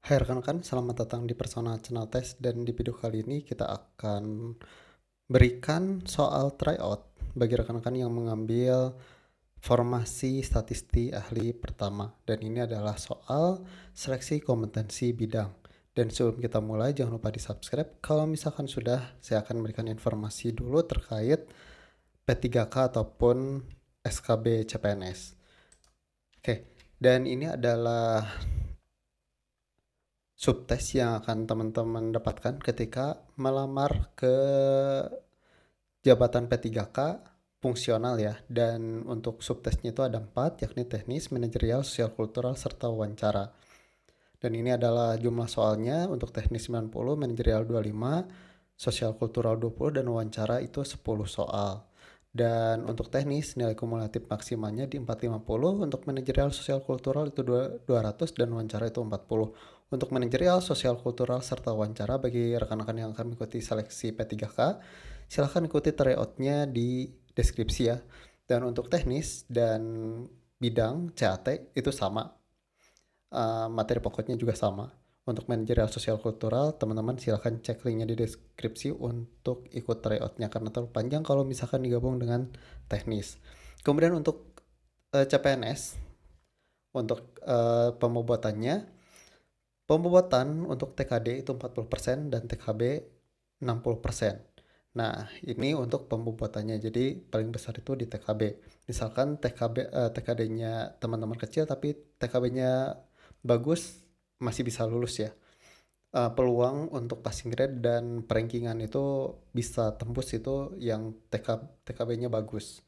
Hai rekan-rekan, selamat datang di Personal Channel Test dan di video kali ini kita akan berikan soal tryout bagi rekan-rekan yang mengambil formasi statistik ahli pertama, dan ini adalah soal seleksi kompetensi bidang. Dan sebelum kita mulai jangan lupa di subscribe. Kalau misalkan sudah, saya akan memberikan informasi dulu terkait P3K ataupun SKB CPNS. Oke, dan ini adalah subtes yang akan teman-teman dapatkan ketika melamar ke jabatan P3K fungsional ya. Dan untuk subtesnya itu ada 4, yakni teknis, manajerial, sosial kultural, serta wawancara. Dan ini adalah jumlah soalnya. Untuk teknis 90, manajerial 25, sosial kultural 20, dan wawancara itu 10 soal. Dan untuk teknis nilai kumulatif maksimalnya di 450, untuk manajerial sosial kultural itu 200, dan wawancara itu 40. Untuk manajerial sosial kultural serta wawancara bagi rekan-rekan yang akan mengikuti seleksi P3K, silahkan ikuti tryoutnya di deskripsi ya. Dan untuk teknis dan bidang CAT itu sama. Materi pokoknya juga sama. Untuk manajerial sosial kultural, teman-teman silahkan cek linknya di deskripsi untuk ikut tryoutnya karena terlalu panjang kalau misalkan digabung dengan teknis. Kemudian untuk CPNS, untuk pembobotan untuk TKD itu 40% dan TKB 60%. Nah, ini untuk pembobotannya. Jadi paling besar itu di TKB. Misalkan TKD-nya teman-teman kecil tapi TKB-nya bagus, masih bisa lulus ya. Peluang untuk passing grade dan perankingan itu bisa tembus itu yang TKB-nya bagus.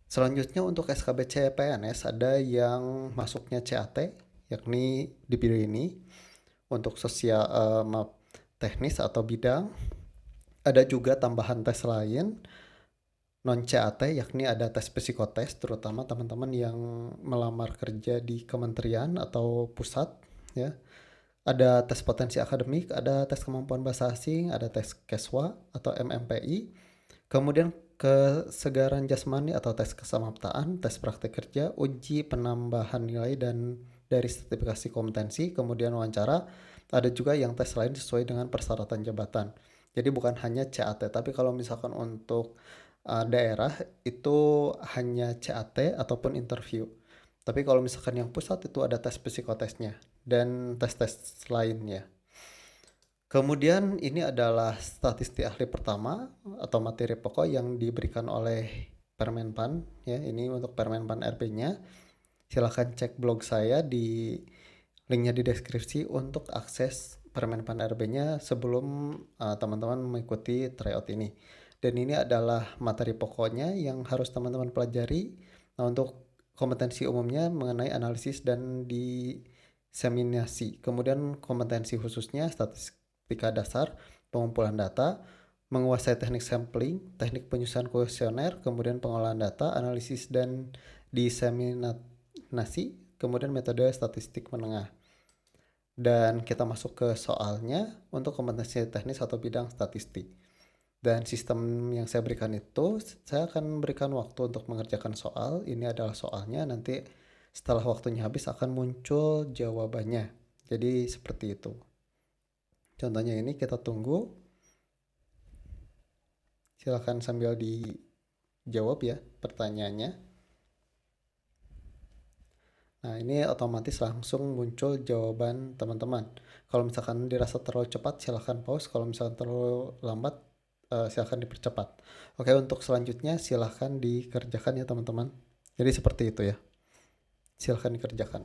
Selanjutnya untuk SKB CPNS ada yang masuknya CAT, yakni di video ini. Untuk teknis atau bidang, ada juga tambahan tes lain non CAT, yakni ada tes psikotes, terutama teman-teman yang melamar kerja di kementerian atau pusat ya. Ada tes potensi akademik, ada tes kemampuan bahasa asing, ada tes KESWA atau MMPI, kemudian kesegaran jasmani atau tes kesamaptaan, tes praktek kerja, uji penambahan nilai dan dari sertifikasi kompetensi, kemudian wawancara. Ada juga yang tes lain sesuai dengan persyaratan jabatan. Jadi bukan hanya CAT, tapi kalau misalkan untuk daerah itu hanya CAT ataupun interview. Tapi kalau misalkan yang pusat itu ada tes psikotesnya dan tes-tes lainnya. Kemudian ini adalah statistik ahli pertama atau materi pokok yang diberikan oleh Permenpan ya. Ini untuk Permenpan RB-nya. Silahkan cek blog saya di linknya di deskripsi untuk akses Permenpan RB-nya sebelum teman-teman mengikuti tryout ini. Dan ini adalah materi pokoknya yang harus teman-teman pelajari. Nah, untuk kompetensi umumnya mengenai analisis dan diseminasi. Kemudian kompetensi khususnya statistika dasar, pengumpulan data, menguasai teknik sampling, teknik penyusunan kuesioner, kemudian pengolahan data, analisis dan diseminasi, kemudian metode statistik menengah. Dan kita masuk ke soalnya untuk kompetensi teknis atau bidang statistik. Dan sistem yang saya berikan itu, saya akan berikan waktu untuk mengerjakan soal. Ini adalah soalnya, nanti setelah waktunya habis akan muncul jawabannya. Jadi seperti itu. Contohnya ini kita tunggu. Silakan sambil dijawab ya pertanyaannya. Nah, ini otomatis langsung muncul jawaban teman-teman. Kalau misalkan dirasa terlalu cepat, silahkan pause. Kalau misalkan terlalu lambat, silahkan dipercepat. Oke, untuk selanjutnya silahkan dikerjakan ya teman-teman. Jadi seperti itu ya. Silahkan dikerjakan.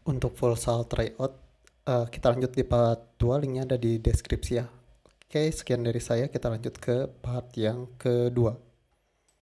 Untuk full sal tryout, kita lanjut di part 2, linknya ada di deskripsi ya. Oke, sekian dari saya, kita lanjut ke part yang kedua.